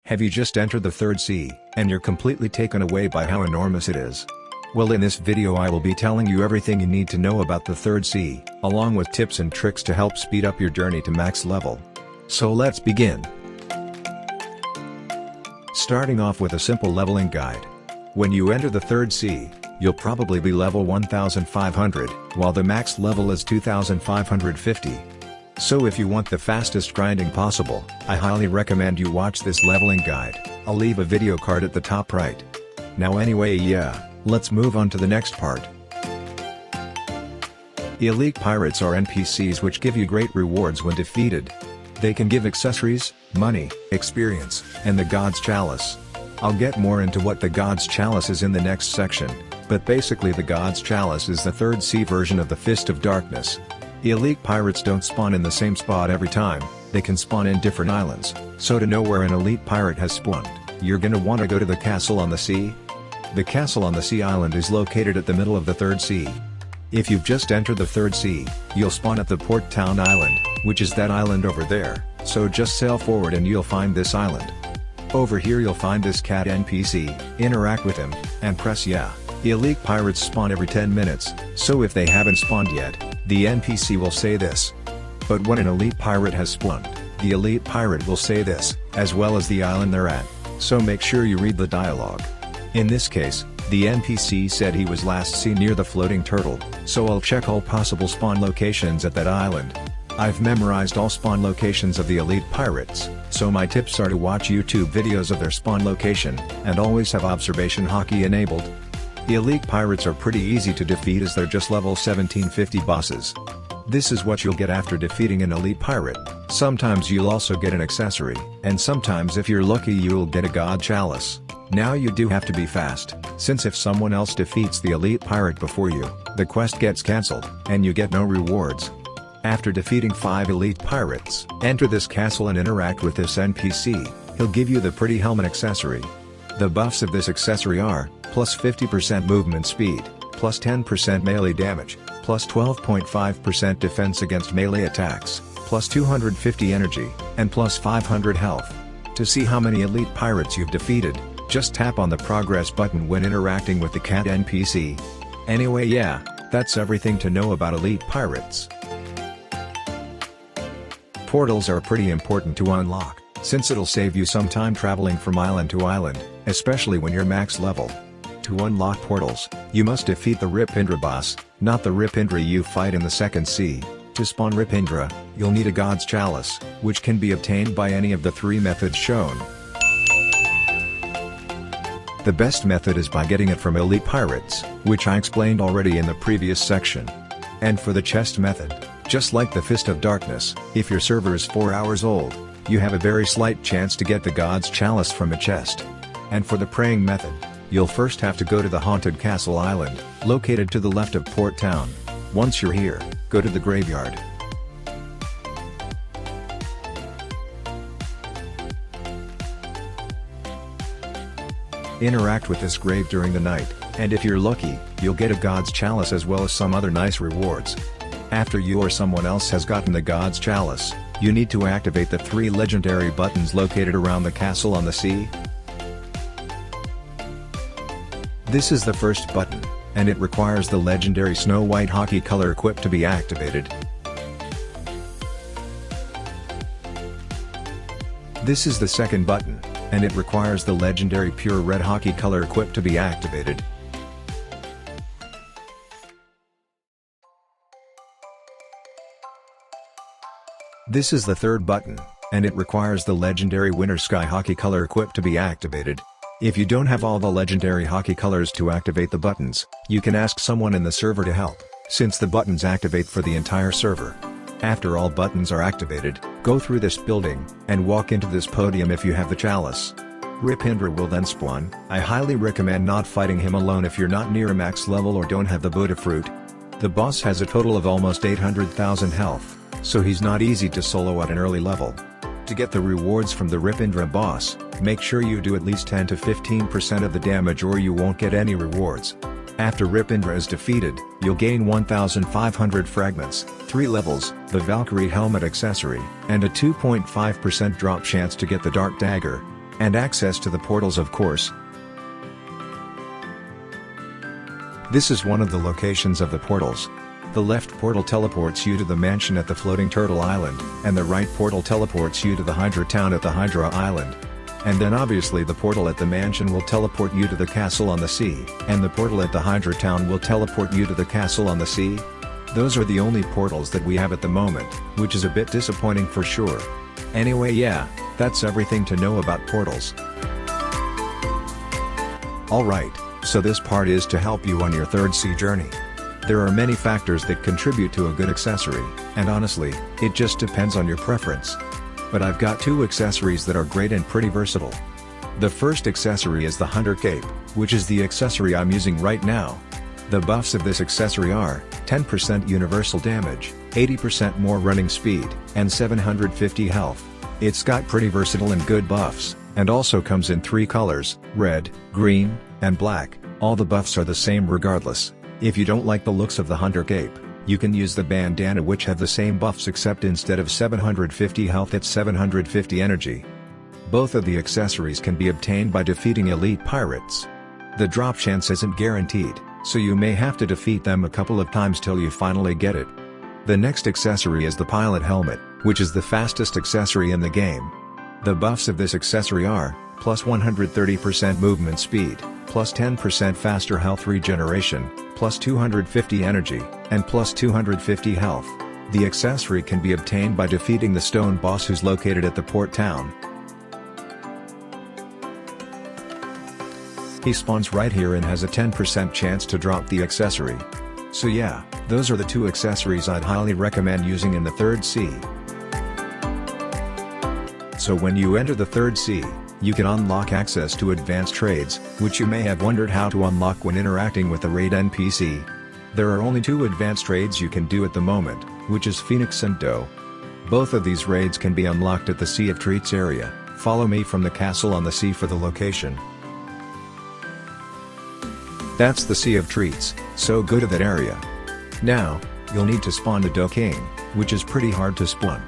Have you just entered the third sea, and you're completely taken away by how enormous it is? Well, in this video I will be telling you everything you need to know about the third sea, along with tips and tricks to help speed up your journey to max level. So let's begin. Starting off with a simple leveling guide. When you enter the third sea, you'll probably be level 1500, while the max level is 2550. So if you want the fastest grinding possible, I highly recommend you watch this leveling guide. I'll leave a video card at the top right. Now anyway, let's move on to the next part. Elite pirates are NPCs which give you great rewards when defeated. They can give accessories, money, experience, and the God's Chalice. I'll get more into what the God's Chalice is in the next section, but basically the God's Chalice is the third sea version of the Fist of Darkness. Elite pirates don't spawn in the same spot every time, they can spawn in different islands, so to know where an elite pirate has spawned, you're gonna want to go to the Castle on the Sea. The Castle on the Sea island is located at the middle of the third sea. If you've just entered the third sea, you'll spawn at the Port Town Island, which is that island over there, so just sail forward and you'll find this island. Over here you'll find this cat NPC, interact with him, and press yeah. Elite pirates spawn every 10 minutes, so if they haven't spawned yet, the NPC will say this. But when an elite pirate has spawned, the elite pirate will say this, as well as the island they're at, so make sure you read the dialogue. In this case, the NPC said he was last seen near the floating turtle, so I'll check all possible spawn locations at that island. I've memorized all spawn locations of the elite pirates, so my tips are to watch YouTube videos of their spawn location, and always have observation Haki enabled. The elite pirates are pretty easy to defeat as they're just level 1750 bosses. This is what you'll get after defeating an elite pirate. Sometimes you'll also get an accessory, and sometimes if you're lucky you'll get a God Chalice. Now you do have to be fast, since if someone else defeats the elite pirate before you, the quest gets cancelled, and you get no rewards. After defeating 5 elite pirates, enter this castle and interact with this NPC, he'll give you the pretty helmet accessory. The buffs of this accessory are, plus 50% movement speed, plus 10% melee damage, plus 12.5% defense against melee attacks, plus 250 energy, and plus 500 health. To see how many elite pirates you've defeated, just tap on the progress button when interacting with the cat NPC. Anyway, that's everything to know about elite pirates. Portals are pretty important to unlock, since it'll save you some time traveling from island to island, especially when you're max level. To unlock portals, you must defeat the Rip Indra boss, not the Rip Indra you fight in the second sea. To spawn Rip Indra, you'll need a God's Chalice, which can be obtained by any of the 3 methods shown. The best method is by getting it from elite pirates, which I explained already in the previous section. And for the chest method, just like the Fist of Darkness, if your server is 4 hours old, you have a very slight chance to get the God's Chalice from a chest. And for the praying method, you'll first have to go to the Haunted Castle Island, located to the left of Port Town. Once you're here, go to the graveyard. Interact with this grave during the night, and if you're lucky, you'll get a God's Chalice as well as some other nice rewards. After you or someone else has gotten the God's Chalice, you need to activate the 3 legendary buttons located around the Castle on the Sea. This is the first button, and it requires the legendary Snow White Haki color equipped to be activated. This is the second button, and it requires the legendary Pure Red Haki color equipped to be activated. This is the third button, and it requires the legendary Winter Sky Haki color equipped to be activated. If you don't have all the legendary Haki colors to activate the buttons, you can ask someone in the server to help, since the buttons activate for the entire server. After all buttons are activated, go through this building, and walk into this podium if you have the chalice. Rip Indra will then spawn. I highly recommend not fighting him alone if you're not near a max level or don't have the Buddha fruit. The boss has a total of almost 800,000 health, so he's not easy to solo at an early level. To get the rewards from the Rip Indra boss, make sure you do at least 10 to 15% of the damage or you won't get any rewards. After Rip Indra is defeated, you'll gain 1,500 fragments, 3 levels, the Valkyrie helmet accessory, and a 2.5% drop chance to get the Dark Dagger. And access to the portals, of course. This is one of the locations of the portals. The left portal teleports you to the mansion at the floating turtle island, and the right portal teleports you to the Hydra town at the Hydra island. And then obviously the portal at the mansion will teleport you to the castle on the sea, and the portal at the Hydra town will teleport you to the castle on the sea. Those are the only portals that we have at the moment, which is a bit disappointing for sure. Anyway, yeah, that's everything to know about portals. Alright, so this part is to help you on your third sea journey. There are many factors that contribute to a good accessory, and honestly, it just depends on your preference. But I've got two accessories that are great and pretty versatile. The first accessory is the Hunter Cape, which is the accessory I'm using right now. The buffs of this accessory are 10% universal damage, 80% more running speed, and 750 health. It's got pretty versatile and good buffs, and also comes in 3 colors, red, green, and black. All the buffs are the same regardless. If you don't like the looks of the Hunter Cape, you can use the bandana, which have the same buffs except instead of 750 health it's 750 energy. Both of the accessories can be obtained by defeating elite pirates. The drop chance isn't guaranteed, so you may have to defeat them a couple of times till you finally get it. The next accessory is the pilot helmet, which is the fastest accessory in the game. The buffs of this accessory are, plus 130% movement speed, plus 10% faster health regeneration, plus 250 energy, and plus 250 health. The accessory can be obtained by defeating the stone boss who's located at the port town. He spawns right here and has a 10% chance to drop the accessory. So yeah, those are the two accessories I'd highly recommend using in the third sea. So when you enter the third sea, you can unlock access to advanced trades, which you may have wondered how to unlock when interacting with the raid NPC. There are only 2 advanced trades you can do at the moment, which is Phoenix and Doe. Both of these raids can be unlocked at the Sea of Treats area. Follow me from the castle on the sea for the location. That's the Sea of Treats, so go to that area. Now, you'll need to spawn the Doe King, which is pretty hard to spawn.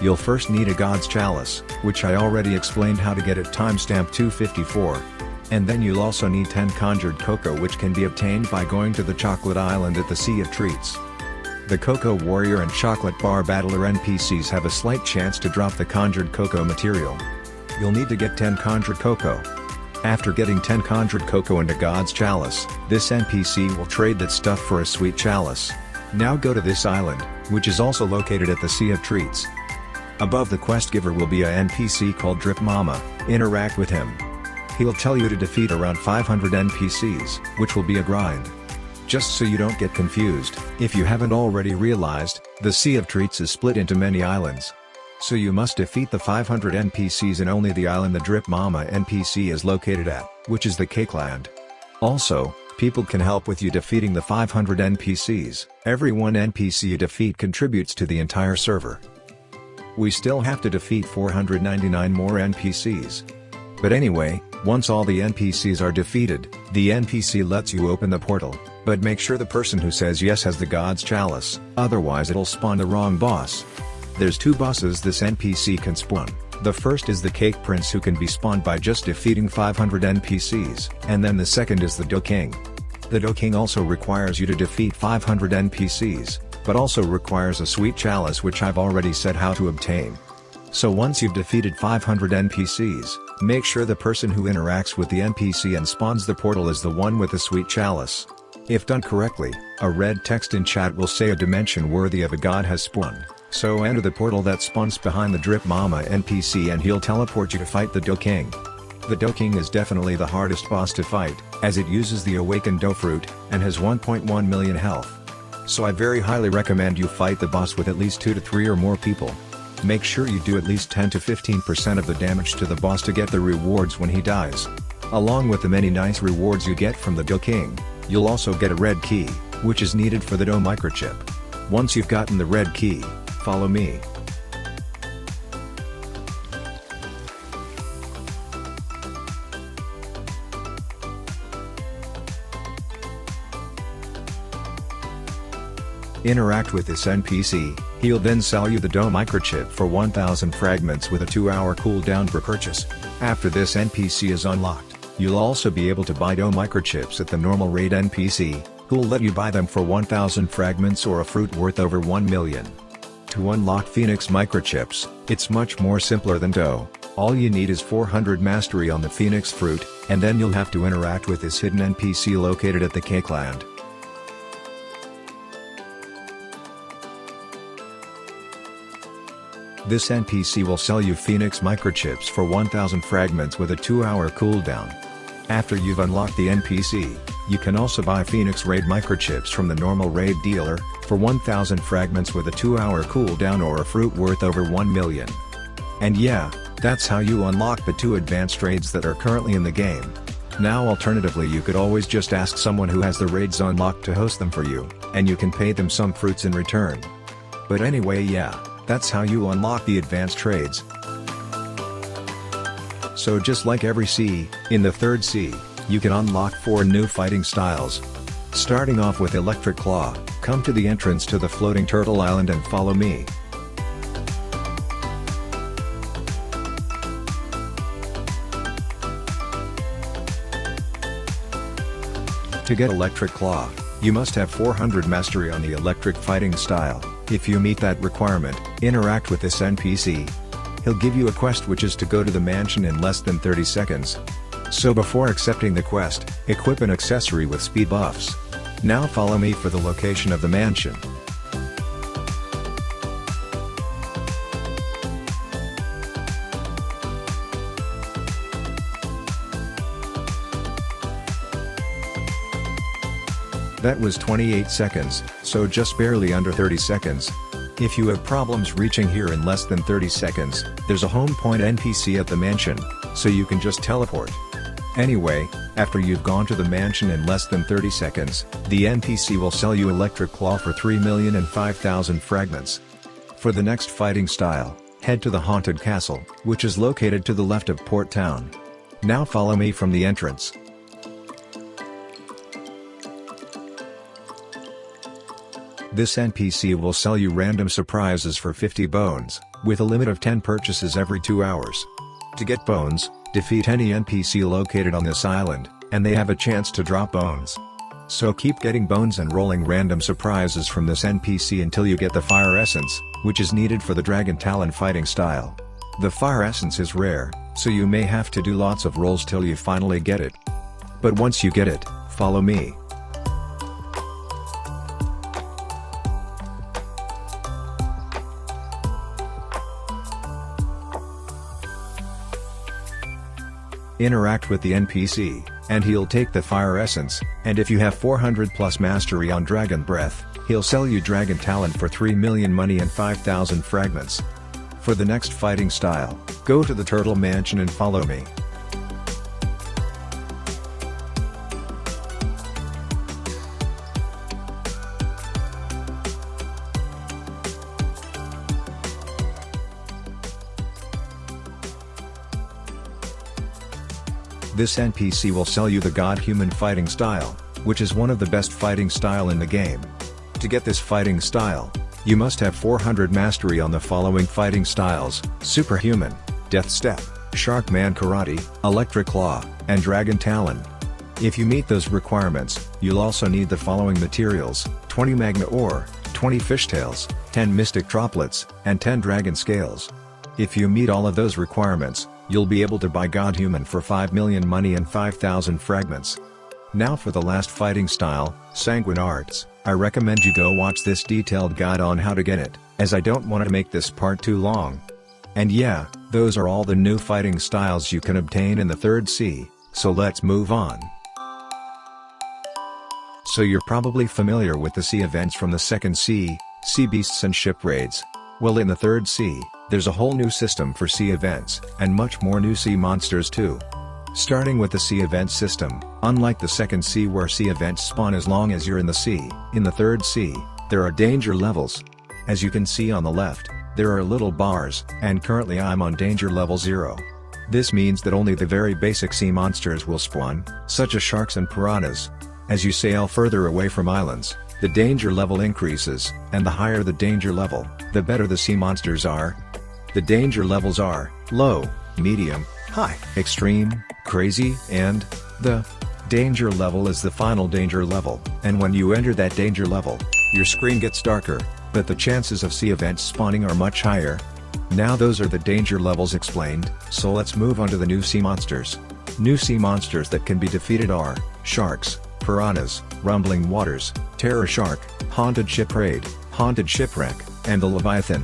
You'll first need a God's Chalice, which I already explained how to get at timestamp 254. And then you'll also need 10 Conjured Cocoa, which can be obtained by going to the Chocolate Island at the Sea of Treats. The Cocoa Warrior and Chocolate Bar Battler NPCs have a slight chance to drop the Conjured Cocoa material. You'll need to get 10 Conjured Cocoa. After getting 10 Conjured Cocoa and a God's Chalice, this NPC will trade that stuff for a Sweet Chalice. Now go to this island, which is also located at the Sea of Treats. Above the quest giver will be a NPC called Drip Mama. Interact with him. He'll tell you to defeat around 500 NPCs, which will be a grind. Just so you don't get confused, if you haven't already realized, the Sea of Treats is split into many islands. So you must defeat the 500 NPCs in only the island the Drip Mama NPC is located at, which is the Cake Land. Also, people can help with you defeating the 500 NPCs. Every one NPC you defeat contributes to the entire server. We still have to defeat 499 more NPCs. But anyway, once all the NPCs are defeated, the NPC lets you open the portal, but make sure the person who says yes has the God's Chalice, otherwise it'll spawn the wrong boss. There's 2 bosses this NPC can spawn. The first is the Cake Prince, who can be spawned by just defeating 500 NPCs, and then the second is the Doe King. The Doe King also requires you to defeat 500 NPCs, but also requires a Sweet Chalice, which I've already said how to obtain. So once you've defeated 500 NPCs, make sure the person who interacts with the NPC and spawns the portal is the one with the Sweet Chalice. If done correctly, a red text in chat will say a dimension worthy of a god has spawned. So enter the portal that spawns behind the Drip Mama NPC and he'll teleport you to fight the Doe King. The Doe King is definitely the hardest boss to fight, as it uses the awakened Doe Fruit, and has 1.1 million health. So I very highly recommend you fight the boss with at least 2 to 3 or more people. Make sure you do at least 10 to 15% of the damage to the boss to get the rewards when he dies. Along with the many nice rewards you get from the Doe King, you'll also get a red key, which is needed for the Doe microchip. Once you've gotten the red key, follow me. Interact with this NPC, he'll then sell you the Doe microchip for 1000 fragments with a 2-hour cooldown per purchase. After this NPC is unlocked, you'll also be able to buy dough microchips at the normal raid NPC, who'll let you buy them for 1000 fragments or a fruit worth over 1 million. To unlock Phoenix microchips, it's much more simpler than dough. All you need is 400 mastery on the Phoenix fruit, and then you'll have to interact with this hidden NPC located at the Cake Land. This NPC will sell you Phoenix microchips for 1000 fragments with a 2-hour cooldown. After you've unlocked the NPC, you can also buy Phoenix raid microchips from the normal raid dealer, for 1000 fragments with a 2-hour cooldown or a fruit worth over 1 million. And yeah, that's how you unlock the 2 advanced raids that are currently in the game. Now alternatively you could always just ask someone who has the raids unlocked to host them for you, and you can pay them some fruits in return. But anyway, yeah, that's how you unlock the advanced trades. So just like every sea, in the third sea, you can unlock 4 new fighting styles. Starting off with Electric Claw, come to the entrance to the floating turtle island and follow me. To get Electric Claw, you must have 400 mastery on the electric fighting style. If you meet that requirement, interact with this NPC. He'll give you a quest which is to go to the mansion in less than 30 seconds. So before accepting the quest, equip an accessory with speed buffs. Now follow me for the location of the mansion. That was 28 seconds, so just barely under 30 seconds. If you have problems reaching here in less than 30 seconds, there's a home point NPC at the mansion, so you can just teleport. Anyway, after you've gone to the mansion in less than 30 seconds, the NPC will sell you Electric Claw for 3,005,000 fragments. For the next fighting style, head to the Haunted Castle, which is located to the left of Port Town. Now follow me from the entrance. This NPC will sell you random surprises for 50 bones, with a limit of 10 purchases every 2 hours. To get bones, defeat any NPC located on this island, and they have a chance to drop bones. So keep getting bones and rolling random surprises from this NPC until you get the Fire Essence, which is needed for the Dragon Talon fighting style. The Fire Essence is rare, so you may have to do lots of rolls till you finally get it. But once you get it, follow me. Interact with the NPC, and he'll take the Fire Essence, and if you have 400 plus mastery on Dragon Breath, he'll sell you Dragon Talent for 3 million money and 5,000 fragments. For the next fighting style, go to the Turtle Mansion and follow me. This NPC will sell you the God-Human fighting style, which is one of the best fighting style in the game. To get this fighting style, you must have 400 mastery on the following fighting styles: Superhuman, Death Step, Sharkman Karate, Electric Claw, and Dragon Talon. If you meet those requirements, you'll also need the following materials: 20 Magma Ore, 20 Fishtails, 10 Mystic Droplets, and 10 Dragon Scales. If you meet all of those requirements, you'll be able to buy God-Human for 5 million money and 5,000 fragments. Now for the last fighting style, Sanguine Arts. I recommend you go watch this detailed guide on how to get it, as I don't want to make this part too long. And yeah, those are all the new fighting styles you can obtain in the third sea, so let's move on. So you're probably familiar with the sea events from the second sea, Sea Beasts and Ship Raids. Well, in the third sea, there's a whole new system for sea events, and much more new sea monsters too. Starting with the sea event system, unlike the second sea where sea events spawn as long as you're in the sea, in the third sea, there are danger levels. As you can see on the left, there are little bars, and currently I'm on danger level 0. This means that only the very basic sea monsters will spawn, such as sharks and piranhas. As you sail further away from islands, the danger level increases, and the higher the danger level, the better the sea monsters are. The danger levels are low, medium, high, extreme, crazy, and the danger level is the final danger level, and when you enter that danger level, your screen gets darker, but the chances of sea events spawning are much higher. Now those are the danger levels explained, so let's move on to the new sea monsters. New sea monsters that can be defeated are sharks, piranhas, rumbling waters, terror shark, haunted shipwreck, haunted shipwreck, and the leviathan.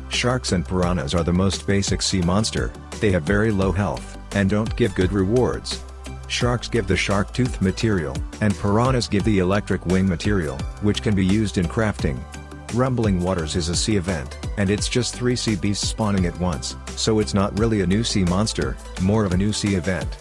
Sharks and piranhas are the most basic sea monster. They have very low health, and don't give good rewards. Sharks give the shark tooth material, and piranhas give the electric wing material, which can be used in crafting. Rumbling Waters is a sea event, and it's just 3 sea beasts spawning at once, so it's not really a new sea monster, more of a new sea event.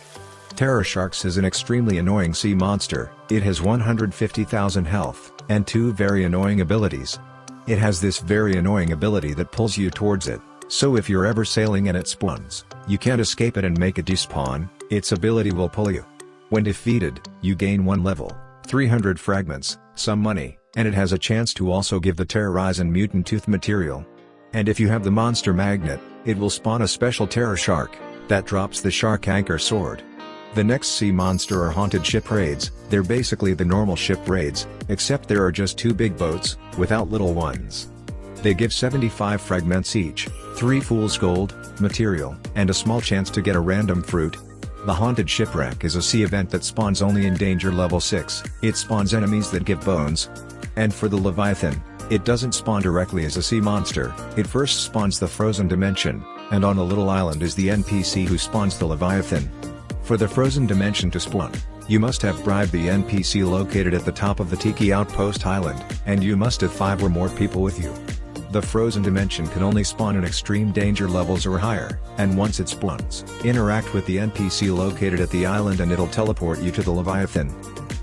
Terror Sharks is an extremely annoying sea monster. It has 150,000 health, and 2 very annoying abilities. It has this very annoying ability that pulls you towards it, so if you're ever sailing and it spawns, you can't escape it and make it despawn. Its ability will pull you. When defeated, you gain 1 level, 300 fragments, some money, and it has a chance to also give the Terrorizing Mutant Tooth material. And if you have the Monster Magnet, it will spawn a special Terror Shark that drops the Shark Anchor Sword. The next sea monster are Haunted Ship Raids. They're basically the normal ship raids, except there are just 2 big boats, without little ones. They give 75 fragments each, 3 Fool's Gold material, and a small chance to get a random fruit. The Haunted Shipwreck is a sea event that spawns only in danger level 6, it spawns enemies that give bones. And for the Leviathan, it doesn't spawn directly as a sea monster, it first spawns the Frozen Dimension, and on a little island is the NPC who spawns the Leviathan. For the Frozen Dimension to spawn, you must have bribed the NPC located at the top of the Tiki Outpost Island, and you must have 5 or more people with you. The Frozen Dimension can only spawn in extreme danger levels or higher, and once it spawns, interact with the NPC located at the island and it'll teleport you to the Leviathan.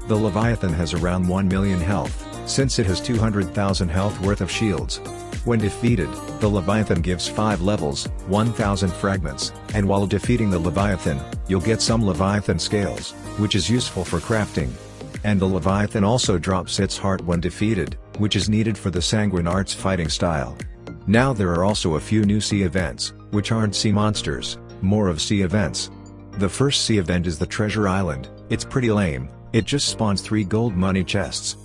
The Leviathan has around 1 million health, since it has 200,000 health worth of shields. When defeated, the Leviathan gives 5 levels, 1,000 fragments, and while defeating the Leviathan, you'll get some Leviathan scales, which is useful for crafting. And the Leviathan also drops its heart when defeated, which is needed for the Sanguine Arts fighting style. Now there are also a few new sea events, which aren't sea monsters, more of sea events. The first sea event is the Treasure Island. It's pretty lame, it just spawns 3 gold money chests.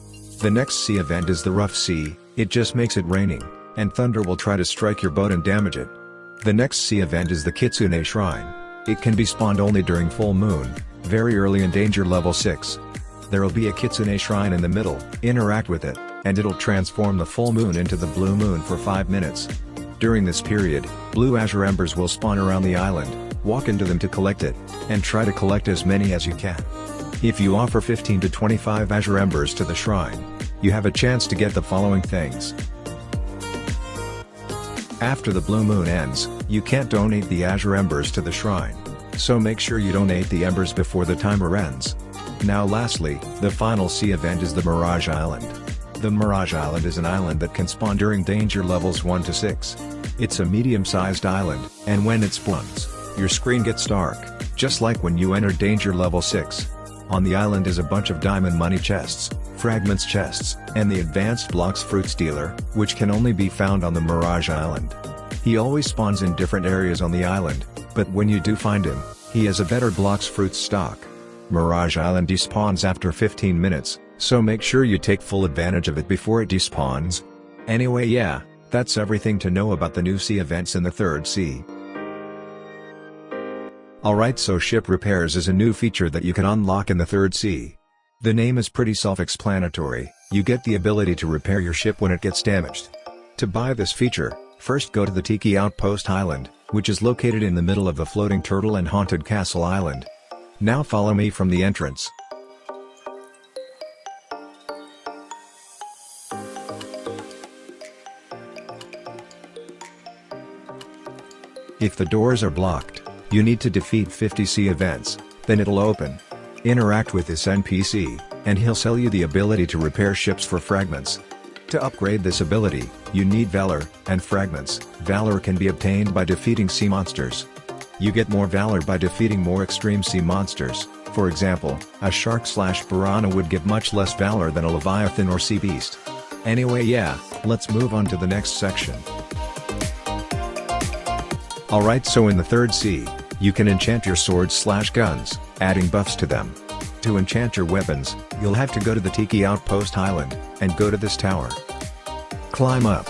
The next sea event is the Rough Sea, it just makes it raining, and thunder will try to strike your boat and damage it. The next sea event is the Kitsune Shrine. It can be spawned only during full moon, very early in danger level 6. There'll be a Kitsune Shrine in the middle, interact with it, and it'll transform the full moon into the blue moon for 5 minutes. During this period, blue azure embers will spawn around the island, walk into them to collect it, and try to collect as many as you can. If you offer 15 to 25 azure embers to the shrine, you have a chance to get the following things. After the blue moon ends, you can't donate the azure embers to the shrine, so make sure you donate the embers before the timer ends. Now lastly, the final sea event is the Mirage Island. The Mirage Island is an island that can spawn during danger levels 1 to 6. It's a medium-sized island, and when it spawns, your screen gets dark, just like when you enter danger level 6. On the island is a bunch of diamond money chests, fragments chests, and the advanced Blox fruit dealer, which can only be found on the Mirage Island. He always spawns in different areas on the island, but when you do find him, he has a better Blox fruit stock. Mirage Island despawns after 15 minutes, so make sure you take full advantage of it before it despawns. Anyway, yeah, that's everything to know about the new sea events in the 3rd sea. Alright, so ship repairs is a new feature that you can unlock in the 3rd sea. The name is pretty self-explanatory, you get the ability to repair your ship when it gets damaged. To buy this feature, first go to the Tiki Outpost Island, which is located in the middle of the Floating Turtle and Haunted Castle Island. Now follow me from the entrance. If the doors are blocked, you need to defeat 50 sea events, then it'll open. Interact with this NPC, and he'll sell you the ability to repair ships for fragments. To upgrade this ability, you need Valor, and fragments. Valor can be obtained by defeating sea monsters. You get more Valor by defeating more extreme sea monsters. For example, a shark/piranha would give much less Valor than a Leviathan or sea beast. Anyway, yeah, let's move on to the next section. Alright, so in the 3rd sea, You can enchant your swords/guns, adding buffs to them. To enchant your weapons, you'll have to go to the Tiki Outpost Island, and go to this tower. Climb up.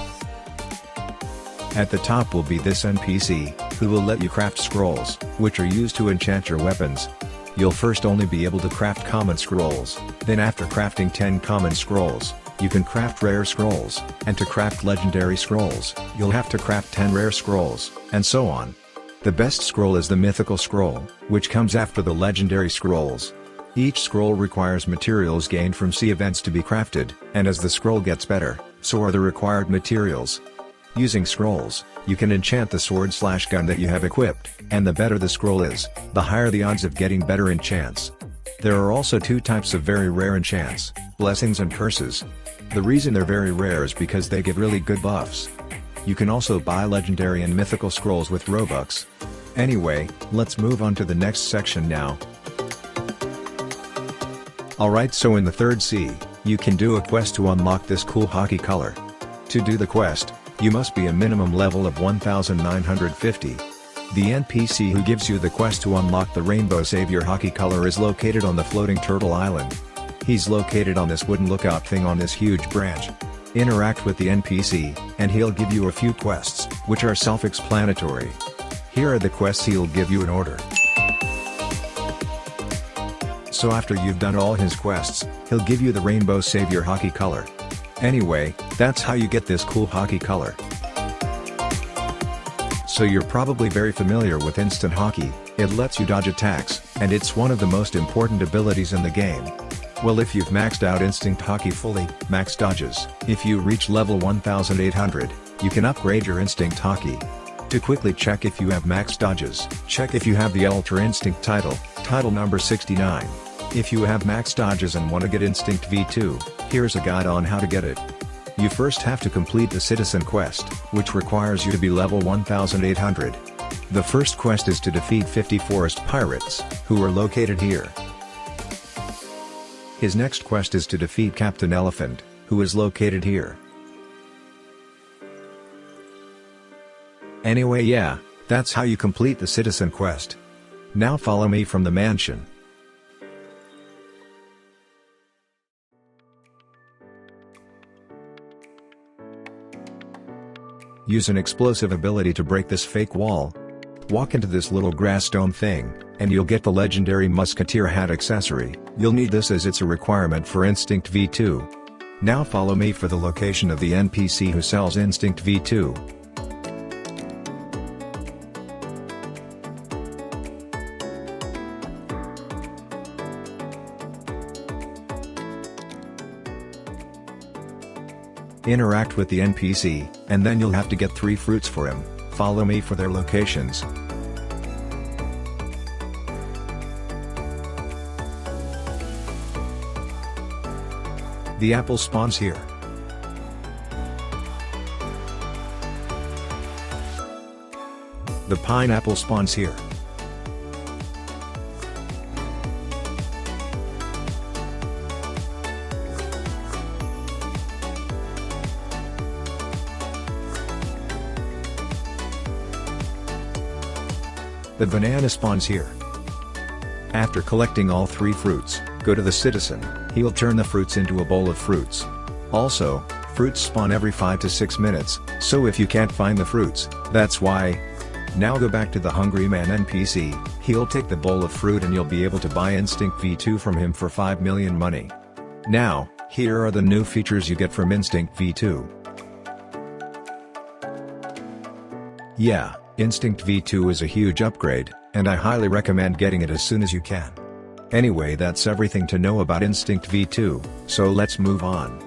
At the top will be this NPC, who will let you craft scrolls, which are used to enchant your weapons. You'll first only be able to craft common scrolls, then after crafting 10 common scrolls, you can craft rare scrolls, and to craft legendary scrolls, you'll have to craft 10 rare scrolls, and so on. The best scroll is the mythical scroll, which comes after the legendary scrolls. Each scroll requires materials gained from sea events to be crafted, and as the scroll gets better, so are the required materials. Using scrolls, you can enchant the sword/gun that you have equipped, and the better the scroll is, the higher the odds of getting better enchants. There are also two types of very rare enchants, blessings and curses. The reason they're very rare is because they give really good buffs. You can also buy legendary and mythical scrolls with Robux. Anyway, let's move on to the next section now. Alright, so in the third sea, you can do a quest to unlock this cool Haki color. To do the quest, you must be a minimum level of 1950. The NPC who gives you the quest to unlock the Rainbow Savior Haki color is located on the floating turtle island. He's located on this wooden lookout thing on this huge branch. Interact with the NPC, and he'll give you a few quests, which are self-explanatory. Here are the quests he'll give you in order. So after you've done all his quests, he'll give you the Rainbow Savior Haki color. Anyway, that's how you get this cool Haki color. So you're probably very familiar with Instant Haki. It lets you dodge attacks, and it's one of the most important abilities in the game. Well, if you've maxed out Instant Haki fully, max dodges, if you reach level 1800, you can upgrade your Instinct Haki. To quickly check if you have max dodges, check if you have the Ultra Instinct title number 69. If you have max dodges and want to get Instinct V2, here's a guide on how to get it. You first have to complete the Citizen Quest, which requires you to be level 1800. The first quest is to defeat 50 forest pirates, who are located here. His next quest is to defeat Captain Elephant, who is located here. Anyway, yeah, that's how you complete the Citizen Quest. Now follow me from the mansion. Use an explosive ability to break this fake wall. Walk into this little grass dome thing, and you'll get the legendary Musketeer hat accessory. You'll need this as it's a requirement for Instinct V2. Now follow me for the location of the NPC who sells Instinct V2. Interact with the NPC, and then you'll have to get 3 fruits for him. Follow me for their locations. The apple spawns here. The pineapple spawns here. The banana spawns here. After collecting all 3 fruits, go to the citizen, he'll turn the fruits into a bowl of fruits. Also, fruits spawn every 5 to 6 minutes, so if you can't find the fruits, that's why. Now go back to the Hungry Man NPC, he'll take the bowl of fruit and you'll be able to buy Instinct V2 from him for 5 million money. Now, here are the new features you get from Instinct V2. Yeah, Instinct V2 is a huge upgrade, and I highly recommend getting it as soon as you can. Anyway, that's everything to know about Instinct V2, so let's move on.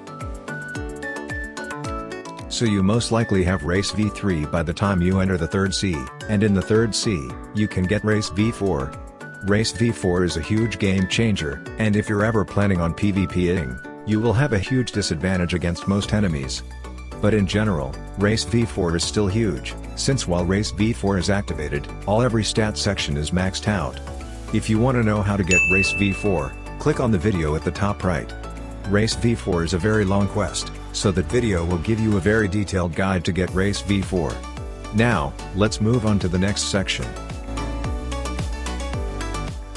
So you most likely have Race V3 by the time you enter the 3rd sea, and in the 3rd sea, you can get Race V4. Race V4 is a huge game changer, and if you're ever planning on PvPing, you will have a huge disadvantage against most enemies. But in general, Race V4 is still huge, since while Race V4 is activated, every stat section is maxed out. If you want to know how to get Race V4, click on the video at the top right. Race V4 is a very long quest, so that video will give you a very detailed guide to get Race V4. Now, let's move on to the next section.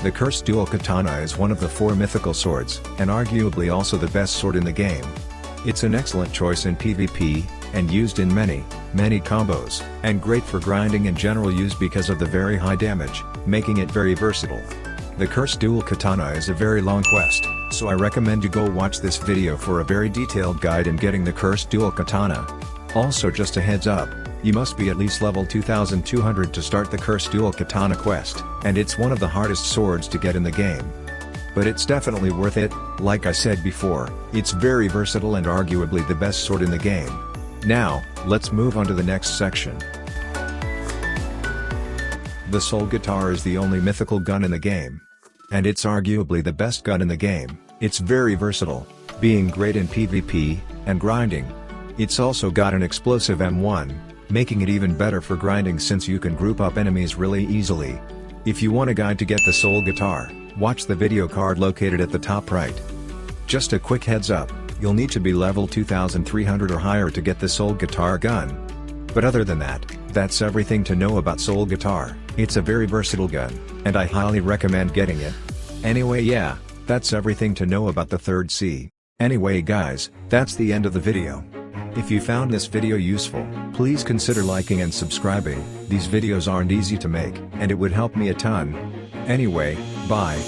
The Cursed Dual Katana is one of the 4 mythical swords, and arguably also the best sword in the game. It's an excellent choice in PvP, and used in many combos, and great for grinding and general use because of the very high damage, making it very versatile. The Cursed Dual Katana is a very long quest, so I recommend you go watch this video for a very detailed guide in getting the Cursed Dual Katana. Also, just a heads up, you must be at least level 2200 to start the Cursed Dual Katana quest, and it's one of the hardest swords to get in the game. But it's definitely worth it. Like I said before, it's very versatile and arguably the best sword in the game. Now, let's move on to the next section. The Soul Guitar is the only mythical gun in the game. And it's arguably the best gun in the game. It's very versatile, being great in PvP and grinding. It's also got an explosive M1, making it even better for grinding since you can group up enemies really easily. If you want a guide to get the Soul Guitar, watch the video card located at the top right. Just a quick heads up, you'll need to be level 2300 or higher to get the Soul Guitar gun. But other than that, that's everything to know about Soul Guitar. It's a very versatile gun, and I highly recommend getting it. Anyway, yeah, that's everything to know about the third C. Anyway guys, that's the end of the video. If you found this video useful, please consider liking and subscribing. These videos aren't easy to make, and it would help me a ton. Anyway, bye.